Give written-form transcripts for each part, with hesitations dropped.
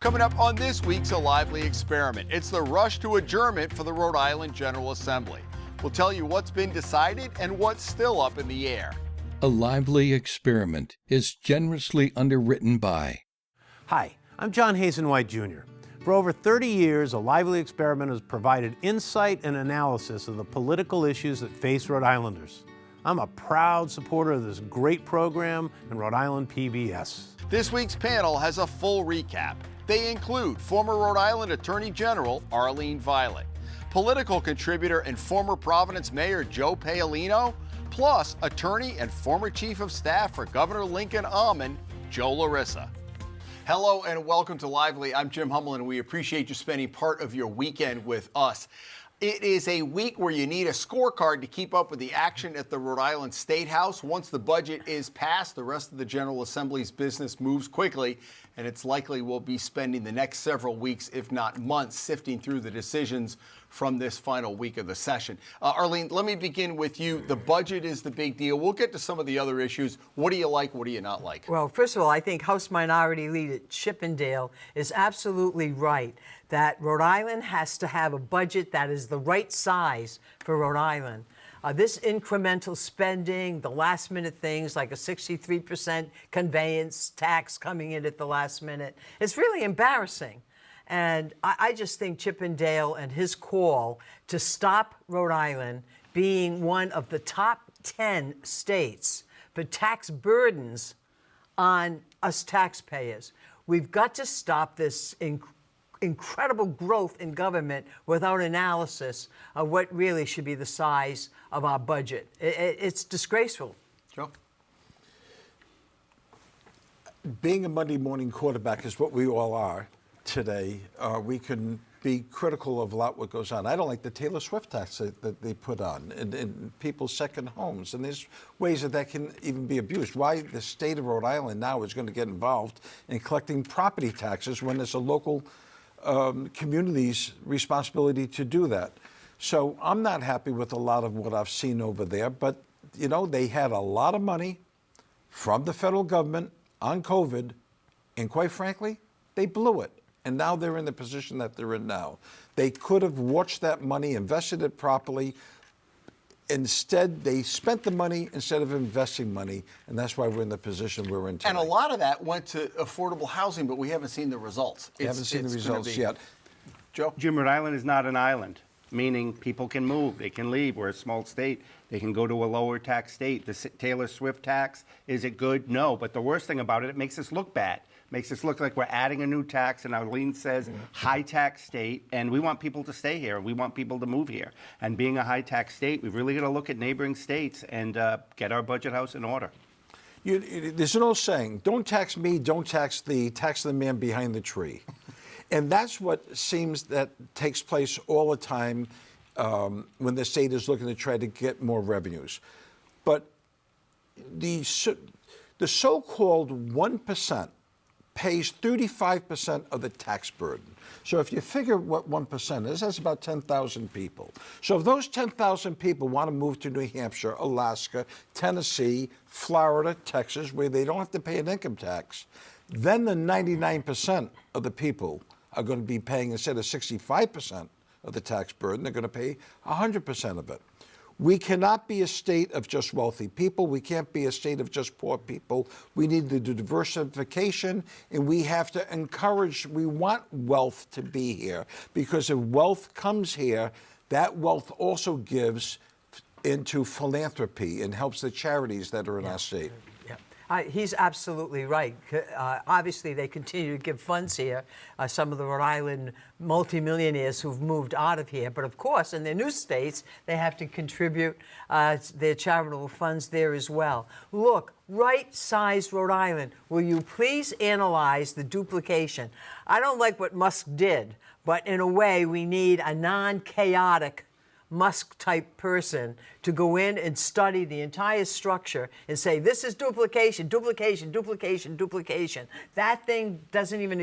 Coming up on this week's A Lively Experiment, it's the rush to adjournment for the Rhode Island General Assembly. We'll tell you what's been decided and what's still up in the air. A Lively Experiment is generously underwritten by... Hi, I'm John Hazen-White Jr. For over 30 years, A Lively Experiment has provided insight and analysis of the political issues that face Rhode Islanders. I'm a proud supporter of this great program and Rhode Island PBS. This week's panel has a full recap. They include former Rhode Island Attorney General Arlene Violet, political contributor and former Providence Mayor Joe Paolino, plus attorney and former Chief of Staff for Governor Lincoln Almond, Joe Larisa. Hello and welcome to Lively. I'm Jim Hummel and we appreciate you spending part of your weekend with us. It is a week where you need a scorecard to keep up with the action at the Rhode Island State House. Once the budget is passed, the rest of the General Assembly's business moves quickly, and it's likely we'll be spending the next several weeks, if not months, sifting through the decisions from this final week of the session. Arlene, let me begin with you. The budget is the big deal. We'll get to some of the other issues. What do you like? What do you not like? Well, first of all, I think House Minority Leader Chippendale is absolutely right that Rhode Island has to have a budget that is the right size for Rhode Island. This incremental spending, the last-minute things like a 63% conveyance tax coming in at the last minute, it's really embarrassing. And I just think Chippendale and his call to stop Rhode Island being one of the top 10 states for tax burdens on us taxpayers. We've got to stop this incredible growth in government without analysis of what really should be the size of our budget. It's disgraceful. Joe? Being a Monday morning quarterback is what we all are today. We can be critical of a lot what goes on. I don't like the Taylor Swift tax that they put on in people's second homes. And there's ways that can even be abused. Why the state of Rhode Island now is going to get involved in collecting property taxes when it's a local community's responsibility to do that. So I'm not happy with a lot of what I've seen over there, but you know, they had a lot of money from the federal government on COVID, and quite frankly, they blew it. And now they're in the position that they're in now. They could have watched that money, invested it properly. Instead, they spent the money instead of investing money, and that's why we're in the position we're in tonight. And a lot of that went to affordable housing, but we haven't seen the results. We haven't seen the results yet. Joe? Jim, Rhode Island is not an island, meaning people can move, they can leave. We're a small state. They can go to a lower tax state. The Taylor Swift tax, is it good? No, but the worst thing about it, it makes us look bad. Makes us look like we're adding a new tax, and Arlene says high tax state, and we want people to stay here. We want people to move here. And being a high tax state, we've really got to look at neighboring states and get our budget house in order. There's an old saying, don't tax me, don't tax the man behind the tree. And that's what seems that takes place all the time when the state is looking to try to get more revenues. But the so-called 1% pays 35% of the tax burden. So if you figure what 1% is, that's about 10,000 people. So if those 10,000 people want to move to New Hampshire, Alaska, Tennessee, Florida, Texas, where they don't have to pay an income tax, then the 99% of the people are going to be paying, instead of 65% of the tax burden, they're going to pay 100% of it. We cannot be a state of just wealthy people. We can't be a state of just poor people. We need the diversification, and we have to encourage, we want wealth to be here, because if wealth comes here, that wealth also gives into philanthropy and helps the charities that are in our state. He's absolutely right. Obviously, they continue to give funds here, some of the Rhode Island multimillionaires who've moved out of here. But of course, in their new states, they have to contribute their charitable funds there as well. Look, right-sized Rhode Island, will you please analyze the duplication? I don't like what Musk did, but in a way, we need a non-chaotic Musk-type person to go in and study the entire structure and say, this is duplication, duplication, duplication, duplication. That thing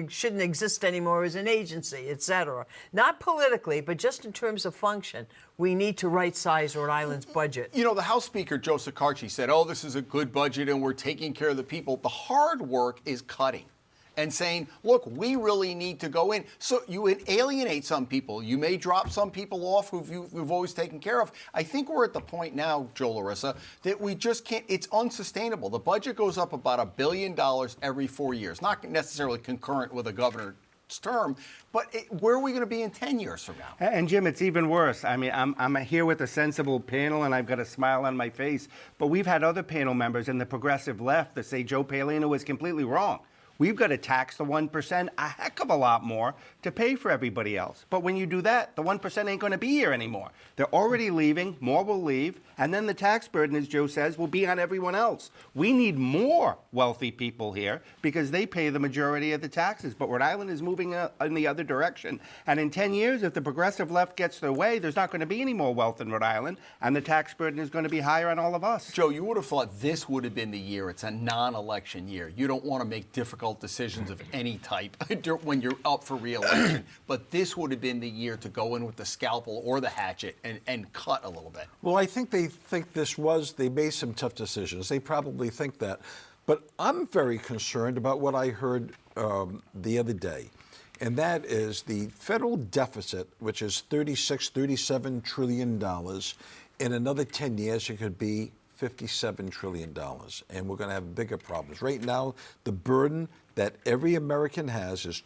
shouldn't exist anymore as an agency, et cetera. Not politically, but just in terms of function. We need to right-size Rhode Island's budget. You know, the House Speaker, Joe Paolino, said, oh, this is a good budget and we're taking care of the people. The hard work is cutting. and saying, look, we really need to go in. So you alienate some people. You may drop some people off who you've always taken care of. I think we're at the point now, Joe, Larisa, that we just can't, it's unsustainable. The budget goes up about $1 billion every 4 years, not necessarily concurrent with a governor's term, but where are we going to be in 10 years from now? And Jim, it's even worse. I mean, I'm here with a sensible panel, and I've got a smile on my face. But we've had other panel members in the progressive left that say Joe Paolino is completely wrong. We've got to tax the 1% a heck of a lot more to pay for everybody else. But when you do that, the 1% ain't going to be here anymore. They're already leaving, more will leave, and then the tax burden, as Joe says, will be on everyone else. We need more wealthy people here because they pay the majority of the taxes. But Rhode Island is moving in the other direction. And in 10 years, if the progressive left gets their way, there's not going to be any more wealth in Rhode Island, and the tax burden is going to be higher on all of us. Joe, you would have thought this would have been the year. It's a non-election year. You don't want to make difficult decisions of any type when you're up for re-election. But this would have been the year to go in with the scalpel or the hatchet and cut a little bit. Well, I think they think they made some tough decisions. They probably think that. But I'm very concerned about what I heard the other day. And that is the federal deficit, which is $37 trillion. In another 10 years, it could be $57 trillion. And we're going to have bigger problems. Right now, the burden that every American has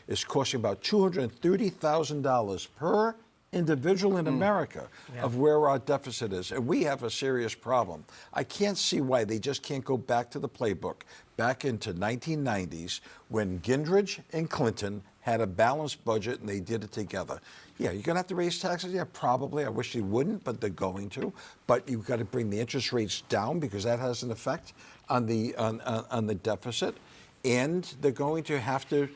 is costing about $230,000 per individual in America of where our deficit is. And we have a serious problem. I can't see why they just can't go back to the playbook, back into 1990s when Gingrich and Clinton had a balanced budget and they did it together. Yeah, you're going to have to raise taxes? Yeah, probably. I wish they wouldn't, but they're going to. But you've got to bring the interest rates down because that has an effect on the deficit. And they're going to have to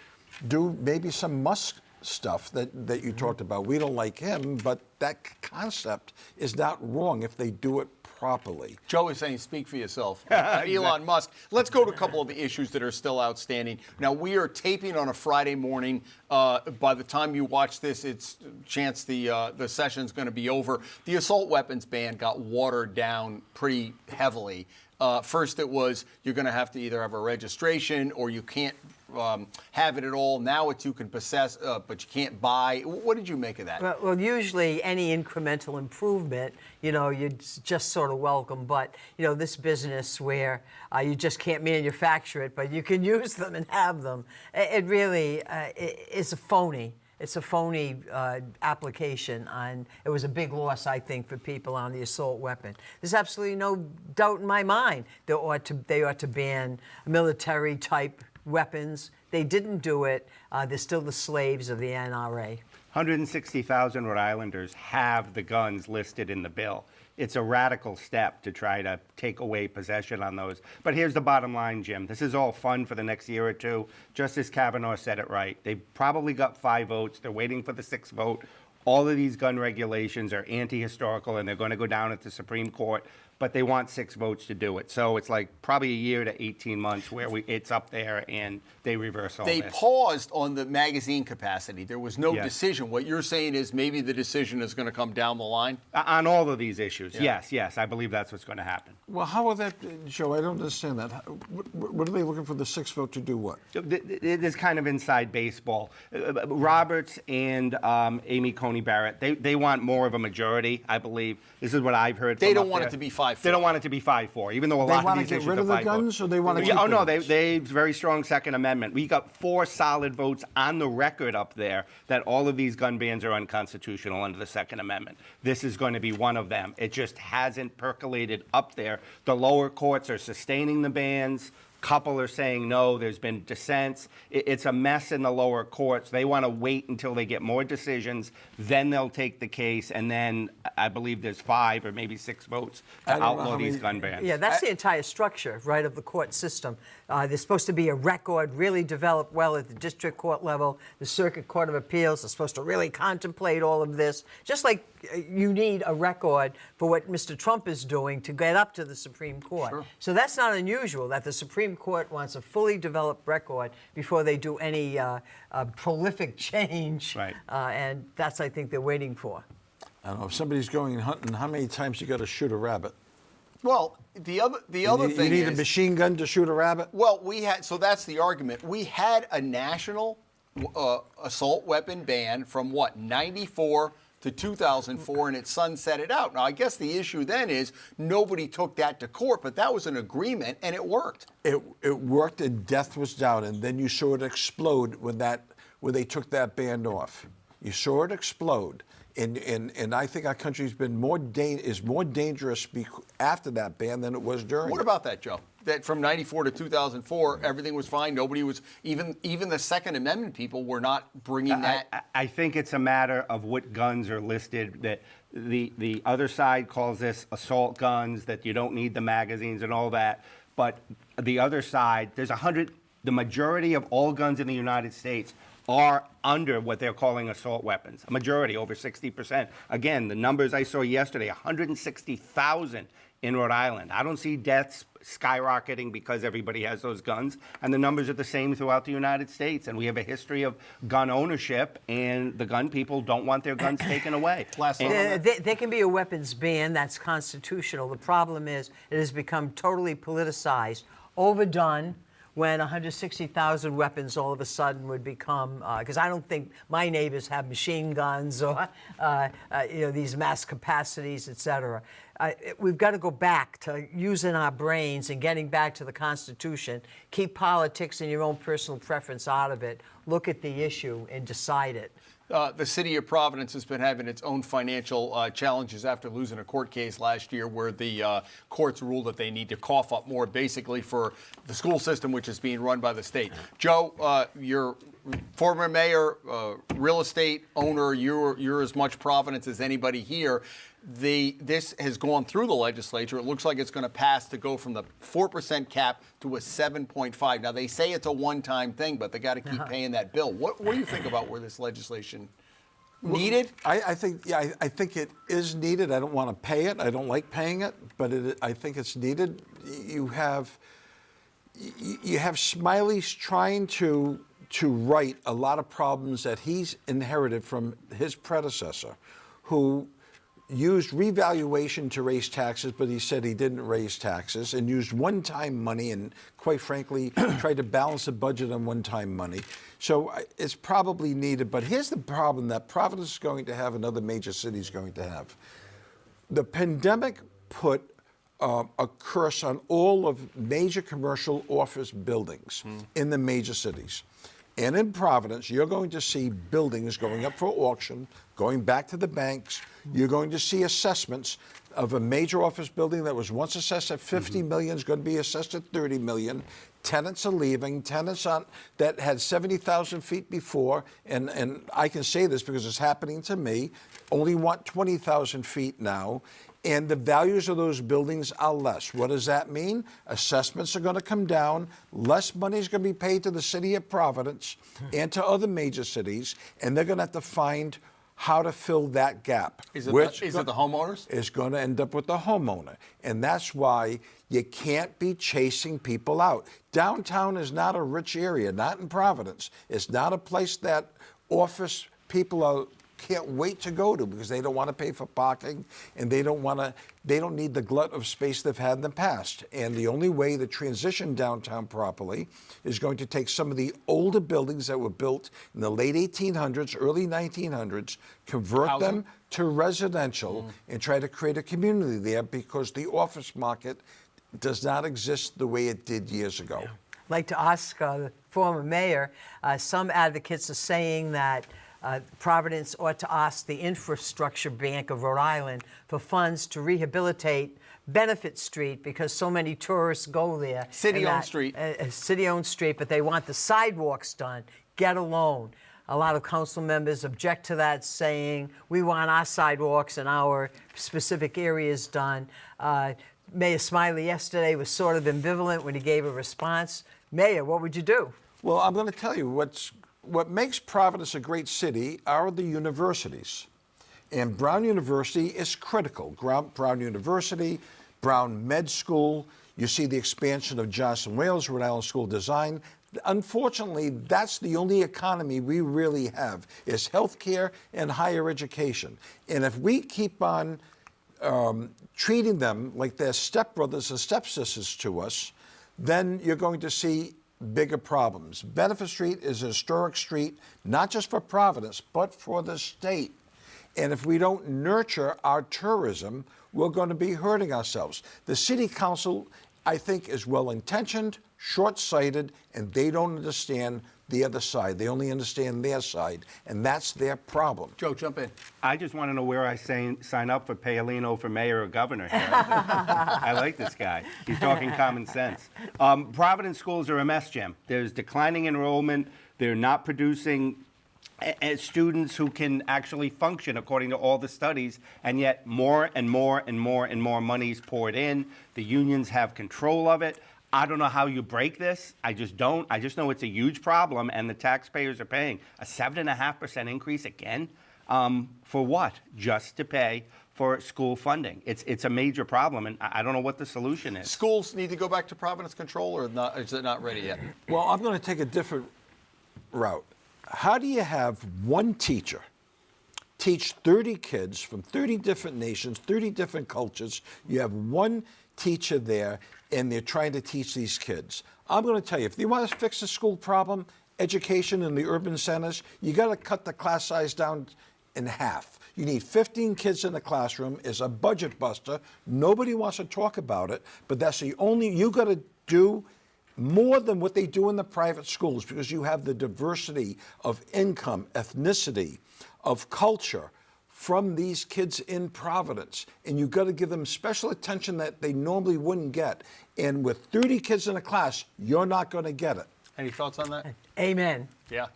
do maybe some Musk stuff that you talked about. We don't like him, but that concept is not wrong if they do it properly. Joe is saying, speak for yourself. Elon Musk. Let's go to a couple of the issues that are still outstanding. Now, we are taping on a Friday morning. By the time you watch this, it's chance the session's going to be over. The assault weapons ban got watered down pretty heavily. First, it was you're going to have to either have a registration or you can't have it at all. Now it's you can possess, but you can't buy. What did you make of that? Well, usually any incremental improvement, you just sort of welcome. But, this business where you just can't manufacture it, but you can use them and have them, it really is a phony. It's a phony application, and it was a big loss, I think, for people on the assault weapon. There's absolutely no doubt in my mind they ought to ban military-type weapons. They didn't do it. They're still the slaves of the NRA. 160,000 Rhode Islanders have the guns listed in the bill. It's a radical step to try to take away possession on those. But here's the bottom line, Jim. This is all fun for the next year or two. Justice Kavanaugh said it right. They probably got 5 votes. They're waiting for the 6th vote. All of these gun regulations are anti-historical, and they're going to go down at the Supreme Court. But they want 6 votes to do it. So it's like probably a year to 18 months where it's up there and they reverse all this. They paused on the magazine capacity. There was no decision. What you're saying is maybe the decision is going to come down the line? On all of these issues, yes. I believe that's what's going to happen. Well, how will that, Joe? I don't understand that. What are they looking for the 6th vote to do what? It is kind of inside baseball. Roberts and Amy Coney Barrett, they want more of a majority, I believe. This is what I've heard. They don't want it to be 5-4. They don't want it to be 5-4, even though a lot of these issues are 5-4. They want to get rid of the guns, or they want to keep no, the guns? they very strong Second Amendment. We got 4 solid votes on the record up there that all of these gun bans are unconstitutional under the Second Amendment. This is going to be one of them. It just hasn't percolated up there. The lower courts are sustaining the bans. Couple are saying no, there's been dissents. It's a mess in the lower courts. They want to wait until they get more decisions, then they'll take the case, and then I believe there's 5 or maybe 6 votes to outlaw these gun bans. Yeah, that's the entire structure, right, of the court system. There's supposed to be a record really developed well at the district court level. The Circuit Court of Appeals is supposed to really contemplate all of this, just like you need a record for what Mr. Trump is doing to get up to the Supreme Court. Sure. So that's not unusual that the Supreme Court wants a fully developed record before they do any prolific change. Right. And that's, I think, they're waiting for. I don't know. If somebody's going hunting, how many times you got to shoot a rabbit? Well, the other You thing need a is, machine gun to shoot a rabbit? well, so that's the argument. We had a national assault weapon ban from 94 to 2004, and it sunsetted out. Now, I guess the issue then is nobody took that to court, but that was an agreement, and it worked. It worked, and death was down, and then you saw it explode when they took that ban off. You saw it explode, and I think our country's been more dangerous after that ban than it was during. What about that, Joe? That from 94 to 2004, everything was fine. Nobody was, even the Second Amendment people were not bringing that. I think it's a matter of what guns are listed. That the other side calls this assault guns, that you don't need the magazines and all that. But the other side, the majority of all guns in the United States are under what they're calling assault weapons. A majority, over 60%. Again, the numbers I saw yesterday, 160,000 in Rhode Island. I don't see deaths skyrocketing because everybody has those guns, and the numbers are the same throughout the United States. And we have a history of gun ownership, and the gun people don't want their guns taken away. There can be a weapons ban that's constitutional. The problem is it has become totally politicized, overdone, when 160,000 weapons all of a sudden would become, because I don't think my neighbors have machine guns or these mass capacities, et cetera. We've got to go back to using our brains and getting back to the Constitution. Keep politics and your own personal preference out of it. Look at the issue and decide it. The city of Providence has been having its own financial challenges after losing a court case last year where the courts ruled that they need to cough up more basically for the school system, which is being run by the state. Joe, you're former mayor, real estate owner, you're as much Providence as anybody here. This has gone through the legislature. It looks like it's going to pass to go from the 4% cap to a 7.5. Now, they say it's a one-time thing, but they got to keep paying that bill. What do you think about where this legislation needed? I think it is needed. I don't want to pay it. I don't like paying it, but I think it's needed. You have Smiley's trying to right a lot of problems that he's inherited from his predecessor, who used revaluation to raise taxes, but he said he didn't raise taxes, and used one-time money and, quite frankly, tried to balance the budget on one-time money. So it's probably needed, but here's the problem that Providence is going to have and other major cities going to have. The pandemic put a curse on all of major commercial office buildings in the major cities. And in Providence, you're going to see buildings going up for auction, going back to the banks. You're going to see assessments of a major office building that was once assessed at $50 million is going to be assessed at $30 million. Tenants are leaving. Tenants that had 70,000 feet before, and I can say this because it's happening to me, only want 20,000 feet now. And the values of those buildings are less. What does that mean? Assessments are going to come down. Less money is going to be paid to the city of Providence and to other major cities, and they're going to have to find how to fill that gap. Is it the homeowners? It's going to end up with the homeowner. And that's why you can't be chasing people out. Downtown is not a rich area, not in Providence. It's not a place that office people can't wait to go to because they don't want to pay for parking and they don't need the glut of space they've had in the past. And the only way to transition downtown properly is going to take some of the older buildings that were built in the late 1800s, early 1900s, convert them to residential and try to create a community there because the office market does not exist the way it did years ago. I'd like to ask the former mayor, some advocates are saying that Providence ought to ask the Infrastructure Bank of Rhode Island for funds to rehabilitate Benefit Street because so many tourists go there. City-owned street. City-owned street, but they want the sidewalks done. Get a loan. A lot of council members object to that, saying we want our sidewalks and our specific areas done. Mayor Smiley yesterday was sort of ambivalent when he gave a response. Mayor, what would you do? Well, I'm going to tell you what makes Providence a great city are the universities. And Brown University is critical. Brown University, Brown Med School, you see the expansion of Johnson Wales, Rhode Island School of Design. Unfortunately, that's the only economy we really have, is healthcare and higher education. And if we keep on treating them like they're stepbrothers or stepsisters to us, then you're going to see bigger problems. Benefit Street is a historic street, not just for Providence, but for the state. And if we don't nurture our tourism, we're going to be hurting ourselves. The city council, I think, is well-intentioned, short-sighted, and they don't understand the other side. They only understand their side, and that's their problem. Joe, jump in. I just want to know where I sign up for Paolino for mayor or governor here. I like this guy. He's talking common sense. Providence schools are a mess, Jim. There's declining enrollment. They're not producing students who can actually function according to all the studies, and yet more and more and more and more money is poured in. The unions have control of it. I don't know how you break this. I just don't. I just know it's a huge problem, and the taxpayers are paying a 7.5% increase again. For what? Just to pay for school funding. It's a major problem, and I don't know what the solution is. Schools need to go back to Providence control, or not, is it not ready yet? Well, I'm going to take a different route. How do you have one teacher teach 30 kids from 30 different nations, 30 different cultures? You have one teacher there, and they're trying to teach these kids. I'm going to tell you, if you want to fix the school problem, education in the urban centers, you got to cut the class size down in half. You need 15 kids in the classroom. It's a budget buster. Nobody wants to talk about it, but that's the only, you got to do more than what they do in the private schools, because you have the diversity of income, ethnicity, of culture from these kids in Providence. And you've got to give them special attention that they normally wouldn't get. And with 30 kids in a class, you're not going to get it. Any thoughts on that? Amen. Yeah.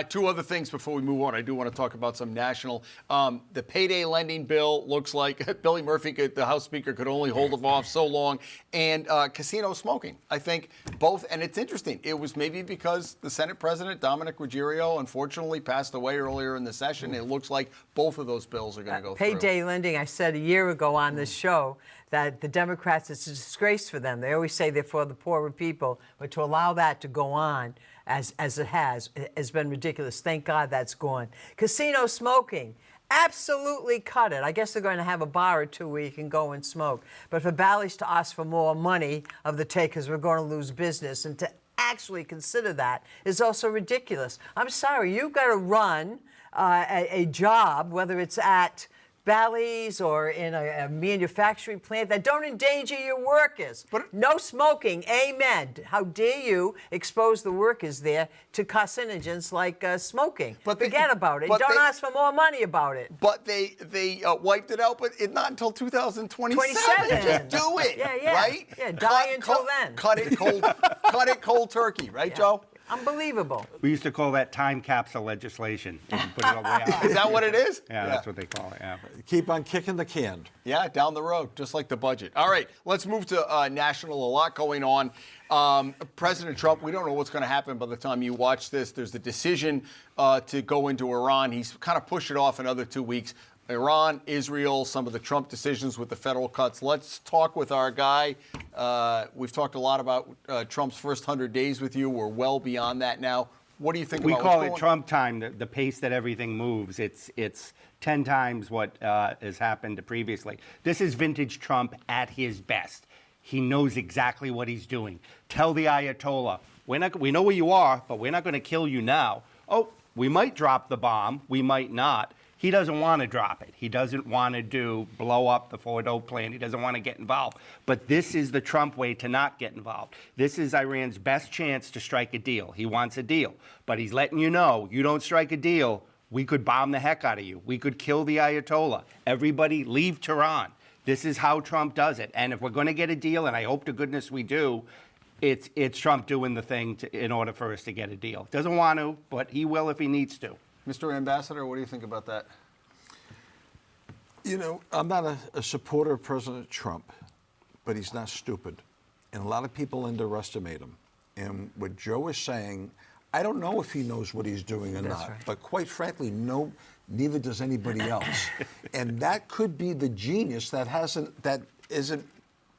Two other things before we move on. I do want to talk about some national. The payday lending bill looks like Billy Murphy, the House Speaker, could only hold it off so long. And casino smoking. I think both. And it's interesting. It was maybe because the Senate President, Dominic Ruggiero, unfortunately passed away earlier in the session. It looks like both of those bills are going to go through. Payday lending, I said a year ago on this show that the Democrats, it's a disgrace for them. They always say they're for the poorer people, but to allow that to go on as it has been ridiculous. Thank God that's gone. Casino smoking, absolutely cut it. I guess they're going to have a bar or two where you can go and smoke. But for Bally's to ask for more money of the takers, we're going to lose business. And to actually consider that is also ridiculous. I'm sorry, you've got to run a job, whether it's at Bally's or in a manufacturing plant, that don't endanger your workers. But no smoking, amen. How dare you expose the workers there to carcinogens like smoking? Forget about it. Don't ask for more money about it. But they wiped it out, but not until 2027. Just do it, yeah. right? Yeah, die until then. Cut it cold, cut it cold turkey, right, Joe? Unbelievable. We used to call that time capsule legislation. You can put it away out. Is that what it is? Yeah, that's what they call it, yeah. Keep on kicking the can. Yeah, down the road, just like the budget. All right, let's move to national. A lot going on. President Trump, we don't know what's going to happen by the time you watch this. There's the decision to go into Iran. He's kind of pushed it off another 2 weeks. Iran, Israel, some of the Trump decisions with the federal cuts. Let's talk with our guy. We've talked a lot about Trump's first 100 days with you. We're well beyond that now. What do you think We about call it Trump time, the pace that everything moves. It's 10 times what has happened previously. This is vintage Trump at his best. He knows exactly what he's doing. Tell the Ayatollah, we know where you are, but we're not going to kill you now. Oh, we might drop the bomb. We might not. He doesn't want to drop it. He doesn't want to blow up the Fordo plan. He doesn't want to get involved. But this is the Trump way to not get involved. This is Iran's best chance to strike a deal. He wants a deal. But he's letting you know, you don't strike a deal, we could bomb the heck out of you. We could kill the Ayatollah. Everybody leave Tehran. This is how Trump does it. And if we're going to get a deal, and I hope to goodness we do, it's Trump doing the thing in order for us to get a deal. Doesn't want to, but he will if he needs to. Mr. Ambassador, what do you think about that? You know, I'm not a supporter of President Trump, but he's not stupid. And a lot of people underestimate him. And what Joe is saying, I don't know if he knows what he's doing or not. Right. But quite frankly, no, neither does anybody else. And that could be the genius that isn't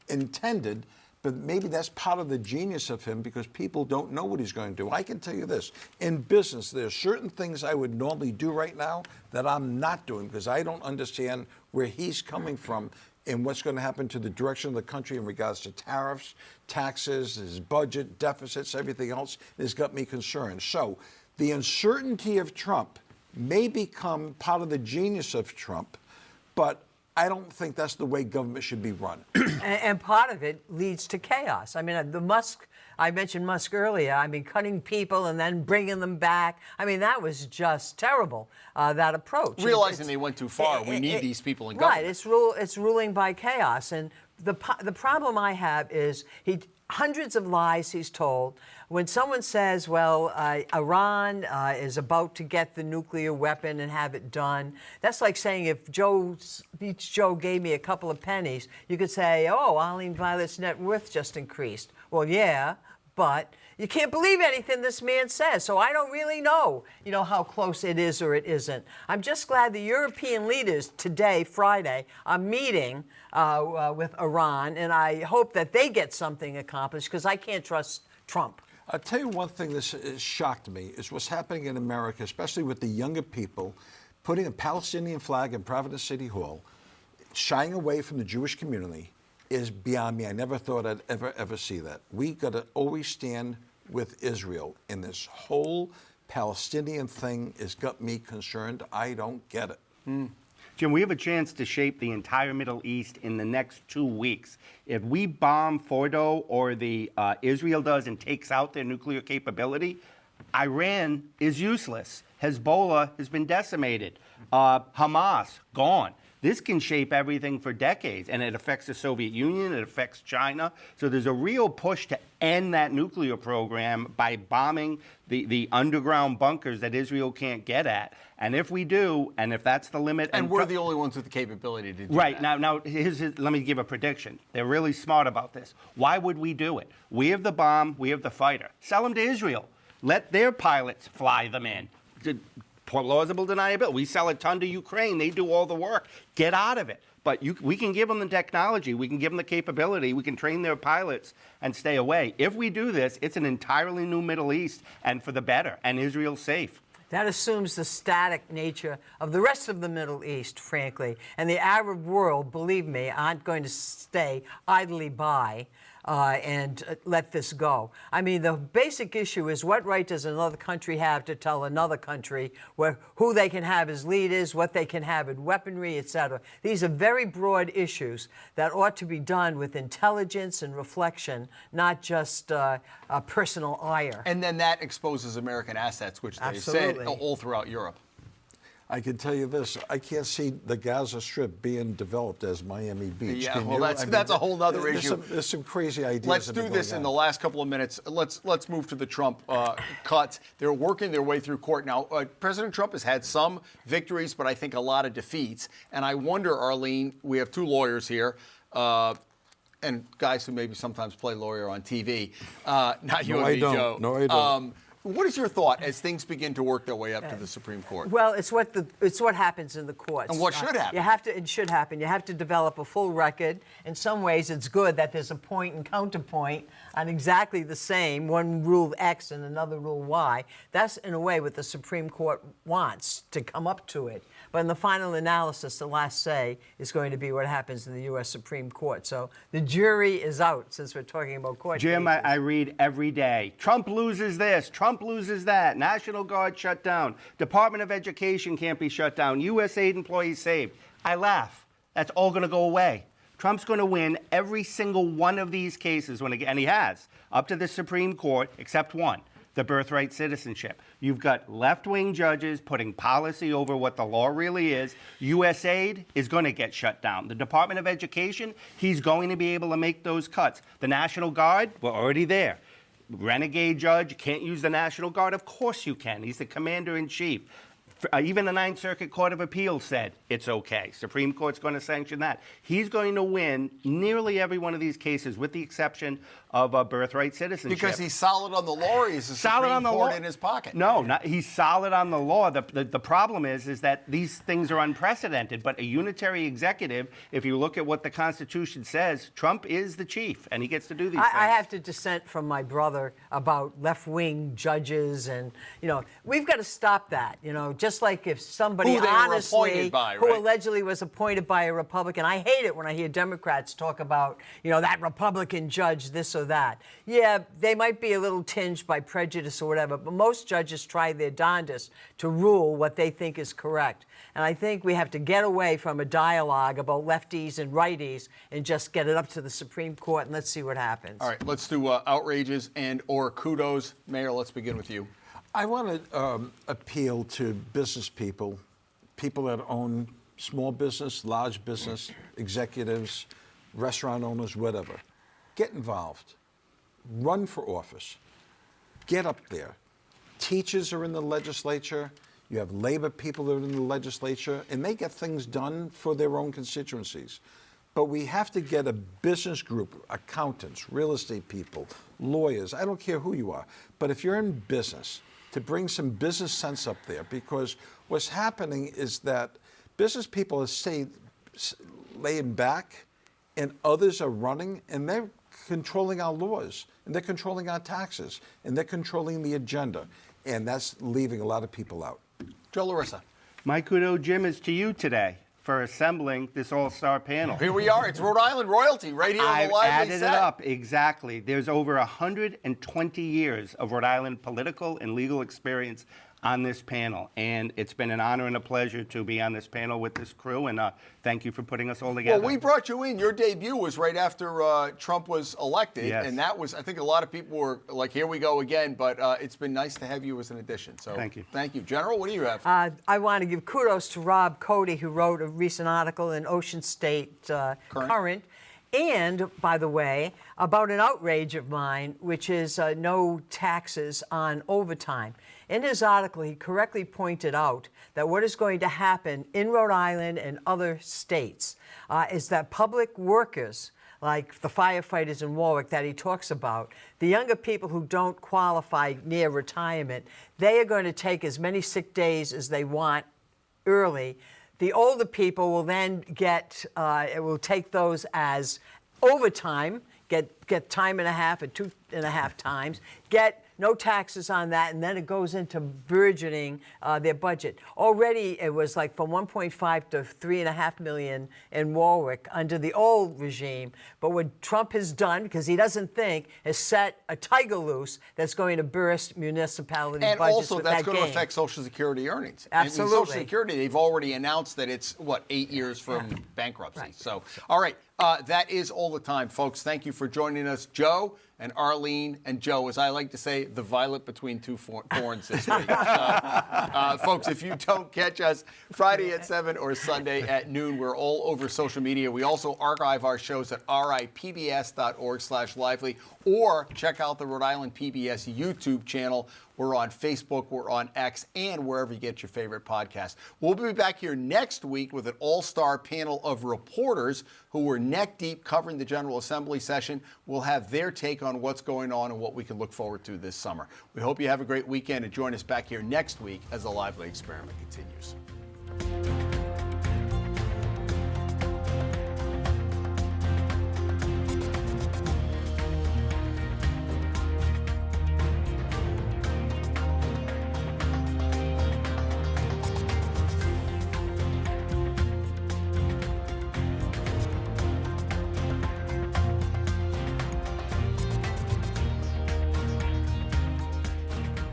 intended. But maybe that's part of the genius of him, because people don't know what he's going to do. I can tell you this. In business, there are certain things I would normally do right now that I'm not doing, because I don't understand where he's coming from and what's going to happen to the direction of the country in regards to tariffs, taxes, his budget, deficits, everything else has got me concerned. So the uncertainty of Trump may become part of the genius of Trump, but I don't think that's the way government should be run. And part of it leads to chaos. I mean, I mentioned Musk earlier. I mean, cutting people and then bringing them back. I mean, that was just terrible, that approach. Realizing they went too far. We need these people in government. Right, it's ruling by chaos. And the problem I have is hundreds of lies he's told. When someone says, well, Iran is about to get the nuclear weapon and have it done, that's like saying if Joe gave me a couple of pennies, you could say, oh, Arlene Violet's net worth just increased. Well, yeah, but you can't believe anything this man says, so I don't really know, how close it is or it isn't. I'm just glad the European leaders today, Friday, are meeting with Iran, and I hope that they get something accomplished, because I can't trust Trump. I'll tell you one thing that shocked me is what's happening in America, especially with the younger people, putting a Palestinian flag in Providence City Hall, shying away from the Jewish community, is beyond me. I never thought I'd ever see that. We got to always stand with Israel, and this whole Palestinian thing has got me concerned. I don't get it. Jim, we have a chance to shape the entire Middle East in the next 2 weeks. If we bomb Fordo, or Israel does, and takes out their nuclear capability, Iran is useless. Hezbollah has been decimated. Hamas, gone. This can shape everything for decades, and it affects the Soviet Union, it affects China. So there's a real push to end that nuclear program by bombing the underground bunkers that Israel can't get at. And if we do, and if that's the limit... And we're the only ones with the capability to do right, that. Now let me give a prediction. They're really smart about this. Why would we do it? We have the bomb, we have the fighter. Sell them to Israel. Let their pilots fly them in. Plausible deniability. We sell a ton to Ukraine. They do all the work. Get out of it. But we can give them the technology. We can give them the capability. We can train their pilots and stay away. If we do this, it's an entirely new Middle East, and for the better, and Israel's safe. That assumes the static nature of the rest of the Middle East, frankly. And the Arab world, believe me, aren't going to stay idly by and let this go. I mean, the basic issue is, what right does another country have to tell another country who they can have as leaders, what they can have in weaponry, etc. These are very broad issues that ought to be done with intelligence and reflection, not just personal ire. And then that exposes American assets, which they said all throughout Europe. I can tell you this, I can't see the Gaza Strip being developed as Miami Beach. Yeah, well, that's a whole other issue. There's some crazy ideas. Let's do this in the last couple of minutes. Let's move to the Trump cuts. They're working their way through court. Now, President Trump has had some victories, but I think a lot of defeats. And I wonder, Arlene, we have two lawyers here, and guys who maybe sometimes play lawyer on TV. Not you and me, Joe. No, I don't. What is your thought as things begin to work their way up to the Supreme Court? Well, it's what happens in the courts. And what should happen? It should happen. You have to develop a full record. In some ways, it's good that there's a point and counterpoint on exactly the same, one rule X and another rule Y. That's, in a way, what the Supreme Court wants, to come up to it. But in the final analysis, the last say is going to be what happens in the U.S. Supreme Court. So the jury is out, since we're talking about court Jim, cases. I read every day, Trump loses this, Trump loses that, National Guard shut down, Department of Education can't be shut down, USAID employees saved. I laugh. That's all going to go away. Trump's going to win every single one of these cases, and he has, up to the Supreme Court, except one. The birthright citizenship. You've got left-wing judges putting policy over what the law really is. USAID is going to get shut down. The Department of Education, he's going to be able to make those cuts. The National Guard, we're already there. Renegade judge, can't use the National Guard? Of course you can. He's the commander-in-chief. Even the Ninth Circuit Court of Appeals said it's okay. Supreme Court's going to sanction that. He's going to win nearly every one of these cases, with the exception of a birthright citizenship. Because he's solid on the law, or he's the Supreme Court in his pocket? No, he's solid on the law. The problem is that these things are unprecedented. But a unitary executive, if you look at what the Constitution says, Trump is the chief, and he gets to do these things. I have to dissent from my brother about left-wing judges, and we've got to stop that. Just just like if somebody Who they were honestly, appointed by, who right? allegedly was appointed by a Republican. I hate it when I hear Democrats talk about, that Republican judge, this or that. Yeah, they might be a little tinged by prejudice or whatever, but most judges try their darndest to rule what they think is correct. And I think we have to get away from a dialogue about lefties and righties and just get it up to the Supreme Court and let's see what happens. All right, let's do outrages and or kudos. Mayor, let's begin with you. I want to appeal to business people that own small business, large business, executives, restaurant owners, whatever. Get involved. Run for office. Get up there. Teachers are in the legislature. You have labor people that are in the legislature, and they get things done for their own constituencies. But we have to get a business group, accountants, real estate people, lawyers, I don't care who you are, but if you're in business, to bring some business sense up there, because what's happening is that business people are laying back and others are running and they're controlling our laws and they're controlling our taxes and they're controlling the agenda, and that's leaving a lot of people out. Joe Larisa. My kudo, Jim, is to you today for assembling this all-star panel. Here we are. It's Rhode Island royalty right here on I've the lively added set. it up, exactly. There's over 120 years of Rhode Island political and legal experience on this panel, and it's been an honor and a pleasure to be on this panel with this crew, and thank you for putting us all together. Well, we brought you in. Your debut was right after Trump was elected, Yes. and that was, I think a lot of people were like, here we go again, but it's been nice to have you as an addition. So Thank you. Thank you. General, what do you have? I want to give kudos to Rob Cody, who wrote a recent article in Ocean State Current. And, by the way, about an outrage of mine, which is no taxes on overtime. In his article, he correctly pointed out that what is going to happen in Rhode Island and other states is that public workers, like the firefighters in Warwick that he talks about, the younger people who don't qualify near retirement, they are going to take as many sick days as they want early. The older people will then get, it will take those as overtime, get time and a half and 2.5 times, get no taxes on that, and then it goes into burgeoning their budget. Already it was like from 1.5 to 3.5 million in Warwick under the old regime. But what Trump has done, because he doesn't think, is set a tiger loose that's going to burst municipality And budgets also, with that's that going to game. affect Social Security earnings. Absolutely. And Social Security, they've already announced that it's, 8 years from bankruptcy. Right. So, all right, that is all the time, folks. Thank you for joining us, Joe and Arlene and Joe, as I like to say, the violet between two thorns this week. So, folks, if you don't catch us Friday at 7 or Sunday at noon, we're all over social media. We also archive our shows at ripbs.org/lively, or check out the Rhode Island PBS YouTube channel. We're on Facebook, we're on X, and wherever you get your favorite podcast. We'll be back here next week with an all-star panel of reporters who were neck-deep covering the General Assembly session. We'll have their take on what's going on and what we can look forward to this summer. We hope you have a great weekend and join us back here next week as the Lively Experiment continues.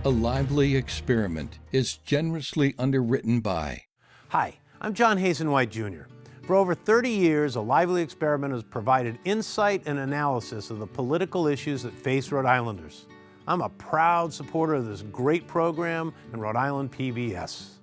A Lively Experiment is generously underwritten by. Hi, I'm John Hazenwhite Jr. For over 30 years, A Lively Experiment has provided insight and analysis of the political issues that face Rhode Islanders. I'm a proud supporter of this great program and Rhode Island PBS.